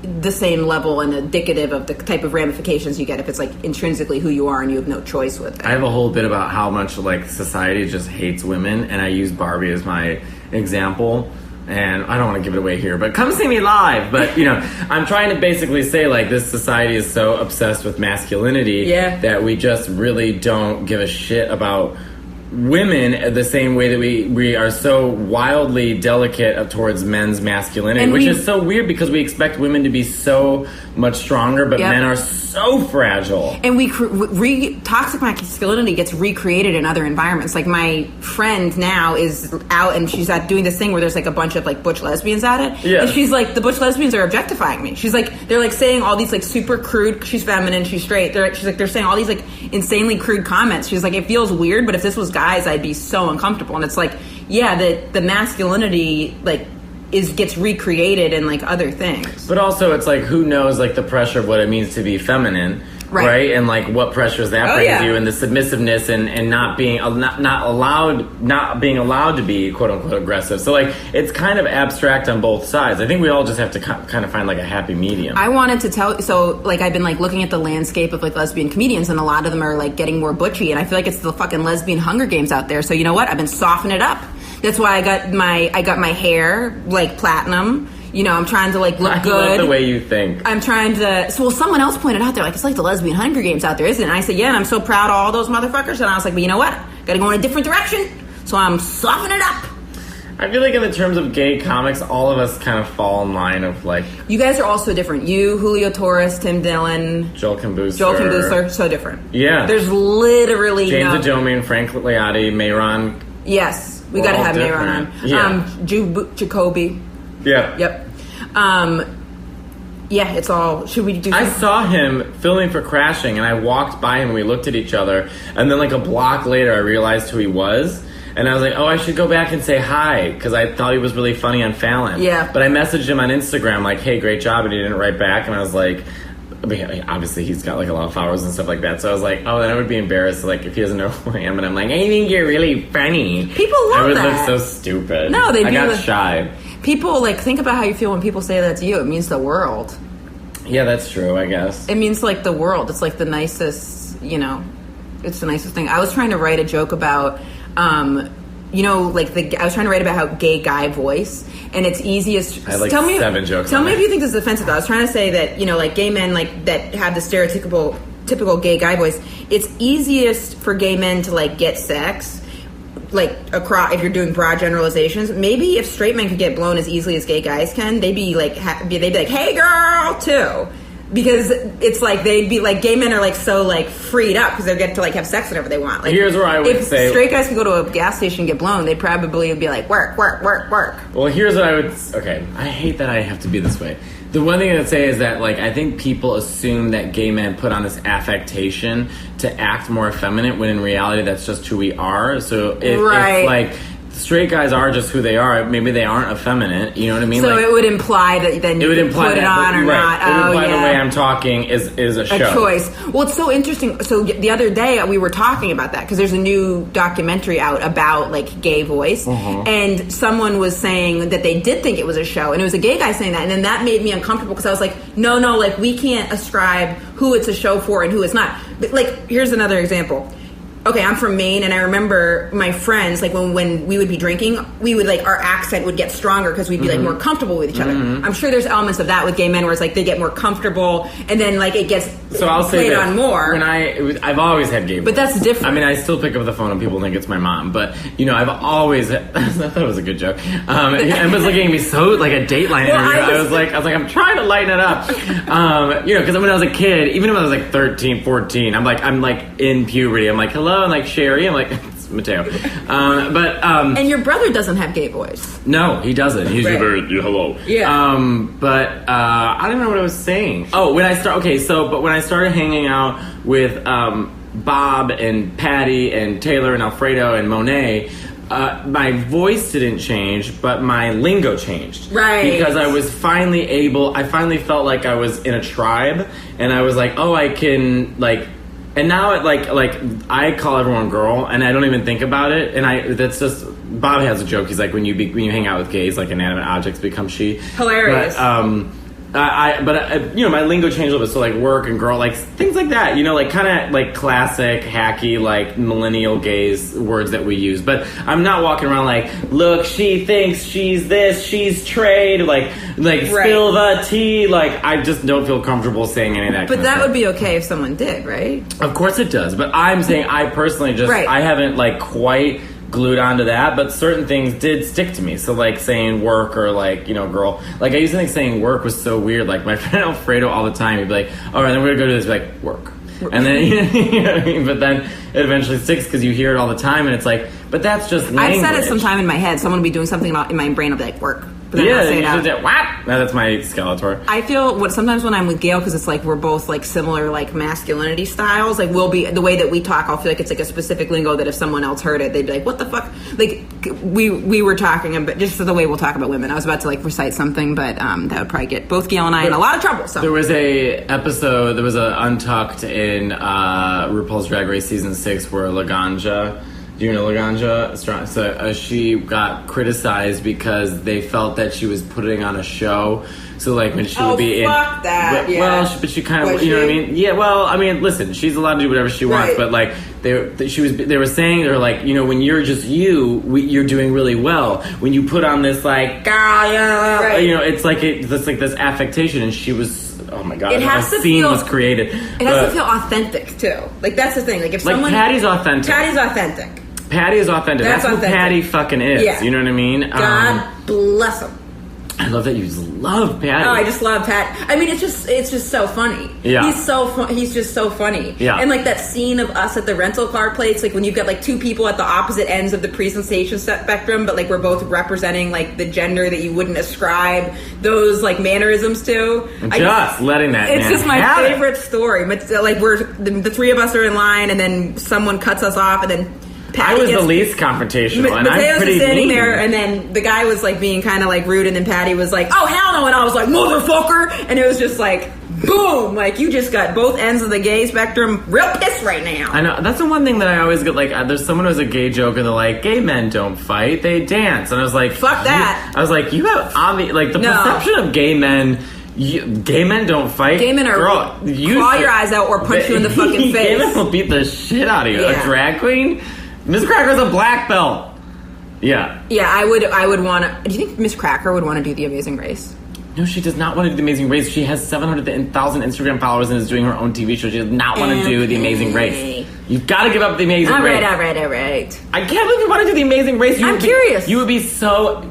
the same level and indicative of the type of ramifications you get if it's like intrinsically who you are and you have no choice with it. I have a whole bit about how much like society just hates women, and I use Barbie as my example, and I don't want to give it away here, but come see me live. But I'm trying to basically say like this society is so obsessed with masculinity that we just really don't give a shit about women the same way that we are so wildly delicate towards men's masculinity, which is so weird because we expect women to be so much stronger, but men are so fragile. And toxic masculinity gets recreated in other environments. Like my friend now is out and she's out doing this thing where there's like a bunch of like butch lesbians at it. Yeah. And she's like, the butch lesbians are objectifying me. She's like, they're like saying all these like super crude, she's feminine, she's straight. They're saying all these like insanely crude comments. She's like, it feels weird, but if this was guys, I'd be so uncomfortable. And it's like, the masculinity like gets recreated in like other things. But also it's like, who knows like the pressure of what it means to be feminine right? And like what pressures that brings you, and the submissiveness, and not being allowed to be quote unquote aggressive. So like it's kind of abstract on both sides. I think we all just have to kind of find like a happy medium. I wanted to tell, so like I've been like looking at the landscape of like lesbian comedians, and a lot of them are like getting more butchy, and I feel like it's the fucking lesbian Hunger Games out there. So you know what? I've been softening it up. That's why I got my hair like platinum. You know, I'm trying to like look good. I love the way you think. I'm trying to. So, well, someone else pointed out there, like it's like the lesbian Hunger Games out there, isn't it? And I said, yeah, and I'm so proud of all those motherfuckers. And I was like, but you know what? Got to go in a different direction. So I'm softening it up. I feel like in the terms of gay comics, all of us kind of fall in line of like. You guys are all so different. You, Julio Torres, Tim Dillon, Joel Kimbooster, so different. Yeah, there's literally James Adomian, Frank Liotti, Mayron. Yes, we got to have Mayron on. Yeah. Jacoby. Yeah. Yep. Yeah, it's all. Should we do? I saw him filming for Crashing, and I walked by him, and we looked at each other, and then like a block later, I realized who he was, and I was like, oh, I should go back and say hi, because I thought he was really funny on Fallon. Yeah. But I messaged him on Instagram, like, hey, great job, and he didn't write back, and I was like, I mean, obviously he's got like a lot of followers and stuff like that, so I was like, oh, then I would be embarrassed, like, if he doesn't know who I am, and I'm like, I think you're really funny. People love that. I would look so stupid. No, they do. I got shy. People, like, think about how you feel when people say that to you. It means the world. Yeah, that's true, I guess. It means, like, the world. It's, like, the nicest, you know, it's the nicest thing. I was trying to write a joke about, you know, like, I was trying to write about how gay guy voice, and it's easiest... I had, like, 7 jokes. Tell me if you think this is offensive, though. I was trying to say that, you know, like, gay men, like, that have the typical gay guy voice, it's easiest for gay men to, like, get sex... like across, if you're doing broad generalizations, maybe if straight men could get blown as easily as gay guys can, they'd be like, hey girl, too, because it's like they'd be like, gay men are like so like freed up because they get to like have sex whenever they want. Like, here's where I would say, if straight guys could go to a gas station and get blown, they'd probably be like, work. Well, here's what I would. Okay, I hate that I have to be this way. The one thing I'd say is that, like, I think people assume that gay men put on this affectation to act more effeminate, when in reality that's just who we are. So it's like, straight guys are just who they are. Maybe they aren't effeminate. You know what I mean? So like, it would imply that then you can put it on or not. It would imply the way I'm talking is a show. A choice. Well, it's so interesting. So the other day we were talking about that because there's a new documentary out about like gay voice, and someone was saying that they did think it was a show, and it was a gay guy saying that, and then that made me uncomfortable because I was like, no, like we can't ascribe who it's a show for and who it's not. But like, here's another example. Okay, I'm from Maine, and I remember my friends, like, when we would be drinking, we would, like, our accent would get stronger because we'd be, like, more comfortable with each other. I'm sure there's elements of that with gay men where it's, like, they get more comfortable, and then, like, it gets played on more. When I've always had gay voice. But that's different. I mean, I still pick up the phone and people think it's my mom, but, you know, I've always... I thought it was a good joke. Emma's looking at me so, like, a Dateline interview. I was like, I'm trying to lighten it up. You know, because when I was a kid, even when I was, like, 13, 14, I'm in puberty. I'm like, hello. And like Sherry, I'm like, it's Matteo. And your brother doesn't have gay voice. No, he doesn't. He's very hello. Yeah. But I don't know what I was saying. Oh, when I started hanging out with Bob and Patty and Taylor and Alfredo and Monet, my voice didn't change, but my lingo changed. Right. Because I finally felt like I was in a tribe, and I was like, oh, I can, like... And now, I call everyone girl, and I don't even think about it. And that's just... Bob has a joke. He's like, when you hang out with gays, like, inanimate objects become she. Hilarious. But you know, my lingo changed a little bit. So, like, work and girl, like, things like that. You know, like, kind of, like, classic, hacky, like, millennial gays words that we use. But I'm not walking around like, look, she thinks she's this, she's trade, like spill the tea. Like, I just don't feel comfortable saying any of that. But that would be okay if someone did, right? Of course it does. But I'm saying I personally just, I haven't, like, quite glued onto that, but certain things did stick to me. So, like, saying work or, like, you know, girl. Like, I used to think saying work was so weird. Like, my friend Alfredo all the time, he'd be like, all right, then we're going to go to this, like, work. And then, you know what I mean? But then it eventually sticks because you hear it all the time, and it's like, but that's just language. I've said it sometime in my head. Someone will be doing something in my brain, I'll be like, work. But then I'll say you it out. should say, what? No, that's my Skeletor. I feel sometimes when I'm with Gail, because it's like we're both like similar like masculinity styles. Like we'll be the way that we talk. I'll feel like it's like a specific lingo that if someone else heard it, they'd be like, "What the fuck?" Like we were talking about just the way we'll talk about women. I was about to like recite something, but that would probably get both Gail and I in a lot of trouble. So there was a Untucked in RuPaul's Drag Race season 6 where Laganja. Do you know Laganja? So she got criticized because they felt that she was putting on a show. So like when she would be fuck that. Well, but she kind of, you know what I mean? Yeah. Well, I mean, listen, she's allowed to do whatever she wants, but like they were saying, they're like, you know, when you're just you're doing really well. When you put on this like, you know, it's like this affectation, and she was. Oh my god! A scene was created. It has to feel authentic too. Like that's the thing. Like if someone Patty's authentic. Patty is authentic. That's who Patty fucking is. Yeah. You know what I mean? God bless him. I love that you just love Patty. Oh, I just love Pat. I mean, it's just so funny. Yeah. He's just so funny. Yeah. And like that scene of us at the rental car place, like when you've got like two people at the opposite ends of the presentation spectrum, but like we're both representing like the gender that you wouldn't ascribe those like mannerisms to. Letting that. It's just my favorite story. But like we're the three of us are in line, and then someone cuts us off, and then. I was the least confrontational, and I'm pretty standing mean. there, and then the guy was like being kind of like rude, and then Patty was like, "Oh hell no!" and I was like, "Motherfucker!" and it was just like, boom! Like you just got both ends of the gay spectrum real pissed right now. I know that's the one thing that I always get. Like, there's someone who has a gay joke, and they're like, "Gay men don't fight; they dance," and I was like, "Fuck that!" I was like, "You have the perception of gay men." Gay men don't fight. Gay men are claw your eyes out or punch you in the fucking face. Gay men will beat the shit out of you. Yeah. A drag queen. Miss Cracker's a black belt. Yeah. Yeah, I would want to... Do you think Miss Cracker would want to do The Amazing Race? No, she does not want to do The Amazing Race. She has 700,000 Instagram followers and is doing her own TV show. She does not want to do The Amazing Race. You've got to give up The Amazing Race. All right. I can't believe you want to do The Amazing Race. I'm curious. You would be so...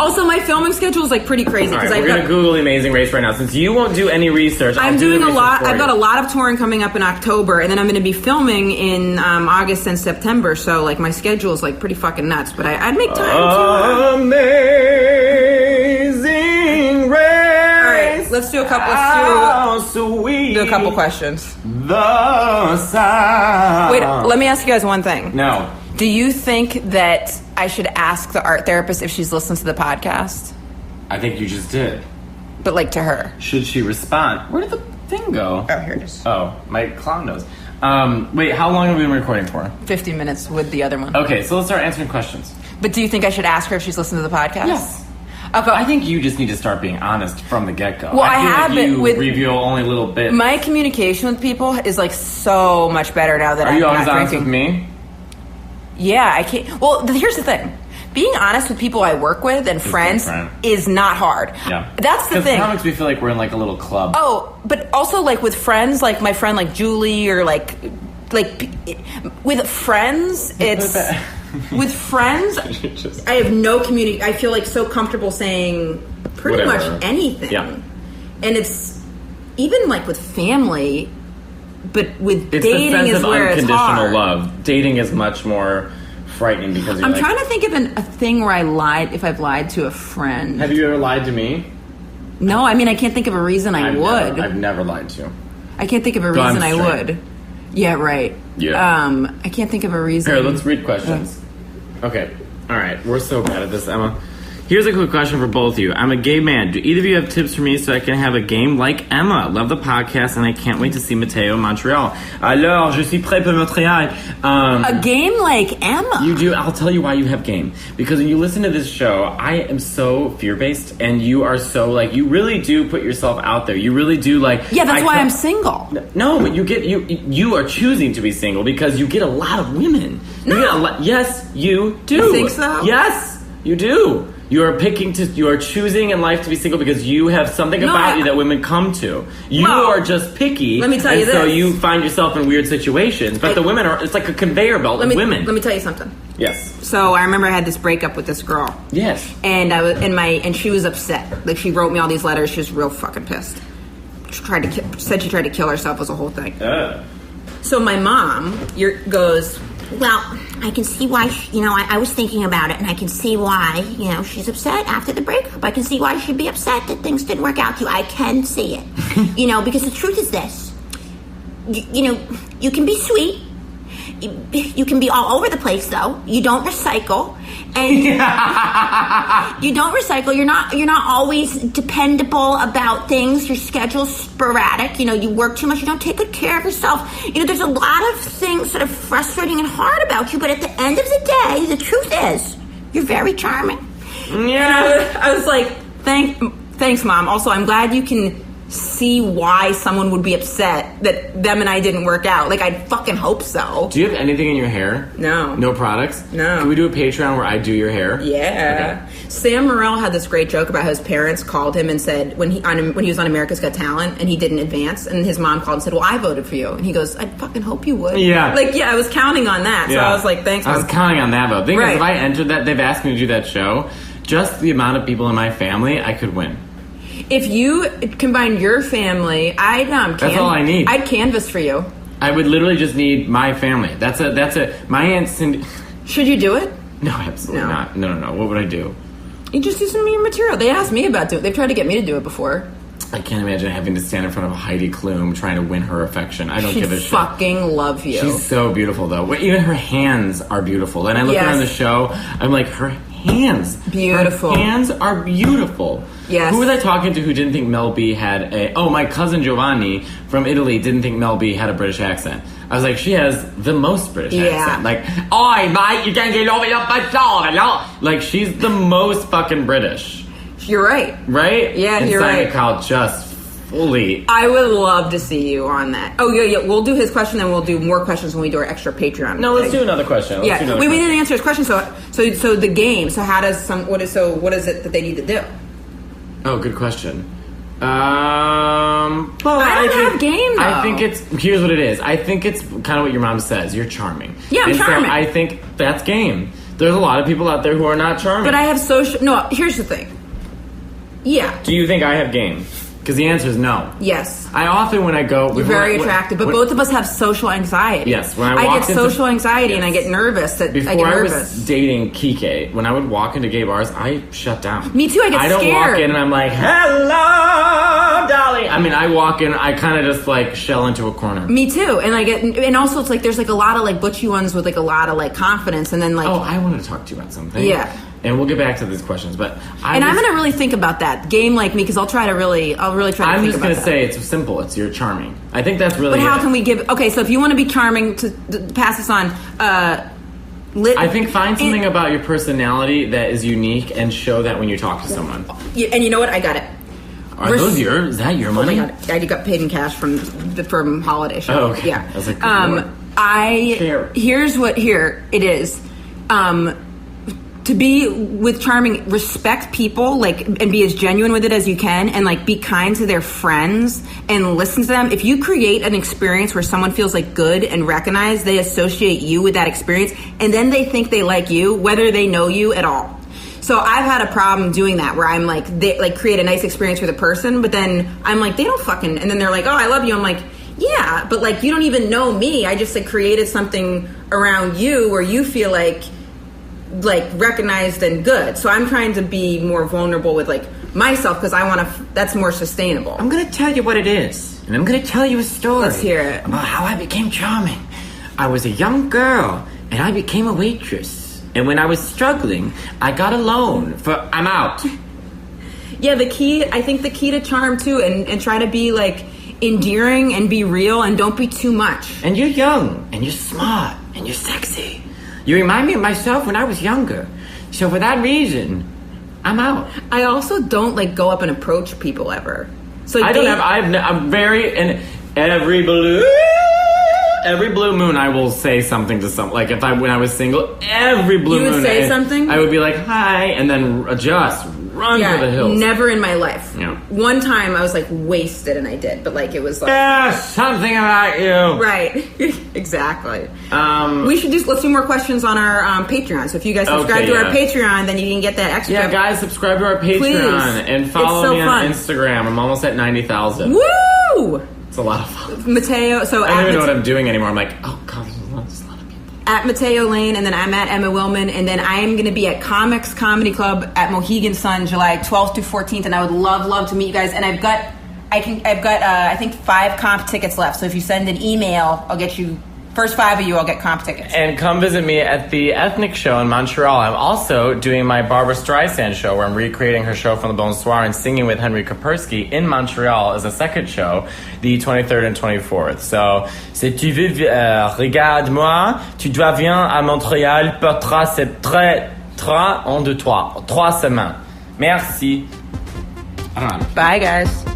Also, my filming schedule is like pretty crazy. All right, we're going to Google The Amazing Race right now. Since you won't do any research, I'm doing a lot. I've got a lot of touring coming up in October, and then I'm going to be filming in August and September. So like my schedule is like pretty fucking nuts. But I'd make time. Amazing Race. Let's do a couple. Do a couple questions. The sound. Wait, let me ask you guys one thing. No. Do you think that I should ask the art therapist if she's listened to the podcast? I think you just did. But like to her. Should she respond? Where did the thing go? Oh, here it is. Oh, my clown nose. Wait, how long have we been recording for? 50 minutes with the other one. Okay, so let's start answering questions. But do you think I should ask her if she's listened to the podcast? Yes. Okay. I think you just need to start being honest from the get-go. Well, I have like been with reveal only little bits. My communication with people is like so much better now that I'm not drinking. Are you always honest with me? Yeah, I can't. Well, here's the thing. Being honest with people I work with and friends is not hard. Yeah. That's the thing. Because comics, we feel like we're in like a little club. Oh, but also like with friends, like my friend like Julie or like with friends, it's... With friends, I have no community. I feel like so comfortable saying pretty much anything. Yeah. And it's even like with family, but with it's dating the sense is of where it's hard. unconditional love. Dating is much more frightening because I'm trying to think of a thing where I lied, if I've lied to a friend. Have you ever lied to me? No, I mean I can't think of a reason I would. I've never lied to you. I can't think of a reason I would. Yeah, right. Yeah. I can't think of a reason. Here, let's read questions. Okay. All right. We're so bad at this, Emma. Here's a quick question for both of you. I'm a gay man. Do either of you have tips for me so I can have a game like Emma? Love the podcast, and I can't wait to see Matteo in Montreal. Alors, je suis prêt pour Montréal. A game like Emma? You do. I'll tell you why you have game. Because when you listen to this show, I am so fear-based, and you are so, like, you really do put yourself out there. You really do, like... Yeah, that's why I'm single. No, but you are choosing to be single because you get a lot of women. No. You get a lot, yes, you do. You think so? Yes, you do. You are choosing in life to be single because you have something about you that women come to. You are just picky. Let me tell you this. So you find yourself in weird situations. But the women it's like a conveyor belt of women. Let me tell you something. Yes. So I remember I had this breakup with this girl. Yes. And and she was upset. Like she wrote me all these letters. She was real fucking pissed. She said she tried to kill herself. Was a whole thing. So my mom goes, Well, I can see why, I was thinking about it, and I can see why, she's upset after the breakup. I can see why she'd be upset that things didn't work out to you. I can see it. Because the truth is this. You can be sweet. You can be all over the place, though. You don't recycle. And you don't recycle. You're not always dependable about things. Your schedule's sporadic. You work too much. You don't take good care of yourself. There's a lot of things that are frustrating and hard about you. But at the end of the day, the truth is, you're very charming. Yeah. I was like, thanks, Mom. Also, I'm glad you can see why someone would be upset that them and I didn't work out. Like, I fucking hope so. Do you have anything in your hair? No. No products? No. Can we do a Patreon where I do your hair? Yeah. Okay. Sam Morril had this great joke about how his parents called him and said, when he was on America's Got Talent and he didn't advance, and his mom called and said, well, I voted for you. And he goes, I fucking hope you would. Yeah. I was counting on that. So I was like, thanks, Mom. I was counting on that vote. The thing is, if I entered that, they've asked me to do that show, just the amount of people in my family, I could win. If you combine your family, that's all I need. I'd canvas for you. I would literally just need my family. That's my Aunt Cindy. Should you do it? No, absolutely not. No. What would I do? You just do some of your material. They asked me about doing it. They've tried to get me to do it before. I can't imagine having to stand in front of Heidi Klum trying to win her affection. I don't give a shit. She'd fucking love you. She's so beautiful, though. Even her hands are beautiful. And I look at her on the show, I'm like, her hands. Beautiful. Her hands are beautiful. Yes. Who was I talking to who didn't think Mel B had my cousin Giovanni from Italy didn't think Mel B had a British accent. I was like, she has the most British accent. Like, oi, mate, you can't get over your butt. Like, she's the most fucking British. You're right. Right? Yeah, you're right. And Simon Cowell just fully. I would love to see you on that. Oh, yeah. We'll do his question, then we'll do more questions when we do our extra Patreon. No, let's do another question. We didn't answer his question. So the game. So what is it that they need to do? Oh, good question. Well, I don't have game, though. I think here's what it is. I think it's kind of what your mom says. You're charming. Yeah, I'm charming. So I think that's game. There's a lot of people out there who are not charming. But I have no, here's the thing. Yeah. Do you think I have game? Because the answer is no. Yes. I often, when I go... You're very attractive, but both of us have social anxiety. Yes. When I get social anxiety and I get nervous. Before I was dating Kike, when I would walk into gay bars, I shut down. Me too, I get scared. I don't walk in and I'm like, hello, Dolly. I mean, I walk in, I kind of just like shell into a corner. Me too. And also it's like there's like a lot of like butchy ones with like a lot of like confidence and then like... Oh, I want to talk to you about something. Yeah. And we'll get back to these questions, but I'm going to really think about that game like me because I'll really try to think about that. I'm just going to say it's simple. It's you're charming. I think that's really. But how can we give? Okay, so if you want to be charming, to pass this on. I think find something about your personality that is unique and show that when you talk to someone. Yeah, and you know what? I got it. Are those yours? Is that your money? Oh my God. I got paid in cash from holiday show. Oh, okay. Yeah. I was like, here it is. To be with charming, respect people, like, and be as genuine with it as you can, and like be kind to their friends and listen to them. If you create an experience where someone feels like good and recognized, they associate you with that experience, and then they think they like you, whether they know you at all. So I've had a problem doing that, where I'm like, they like create a nice experience with a person, but then I'm like, they don't fucking, and then they're like, oh, I love you. I'm like, yeah, but like you don't even know me. I just like created something around you where you feel like recognized and good. So I'm trying to be more vulnerable with like myself because I want to. That's more sustainable. I'm going to tell you what it is, and I'm going to tell you a story. Let's hear it about how I became charming. I was a young girl, and I became a waitress. And when I was struggling, I got a loan for. I'm out. Yeah, I think the key to charm too, and try to be like endearing and be real and don't be too much. And you're young, and you're smart, and you're sexy. You remind me of myself when I was younger. So for that reason, I'm out. I also don't like go up and approach people ever. So I'm very, and every blue moon I will say something to someone. Like when I was single, every blue moon. You would say something? I would be like, hi, and then just run for the hills. Never in my life. Yeah. One time I was like wasted and I did, but like it was like something about you. Right. Exactly. Let's do more questions on our Patreon. So if you guys subscribe to our Patreon, then you can get that extra. Yeah, guys, subscribe to our Patreon. Please. And follow me on Instagram. I'm almost at 90,000. Woo! It's a lot of fun. Matteo. So I don't even know what I'm doing anymore. I'm like, oh god, there's a lot of people. at Matteo Lane, and then I'm at Emma Willman, and then I am going to be at Comics Comedy Club at Mohegan Sun, July 12th through 14th, and I would love to meet you guys. And I've got I think 5 comp tickets left. So if you send an email, I'll get you. First 5 of you, I'll get comp tickets. And come visit me at the Ethnic Show in Montreal. I'm also doing my Barbara Streisand show, where I'm recreating her show from the Bonsoir and singing with Henry Kapersky in Montreal as a second show, the 23rd and 24th. So, si tu veux, regarde-moi, tu dois venir à Montréal pour 3 semaines. Merci. Bye, guys.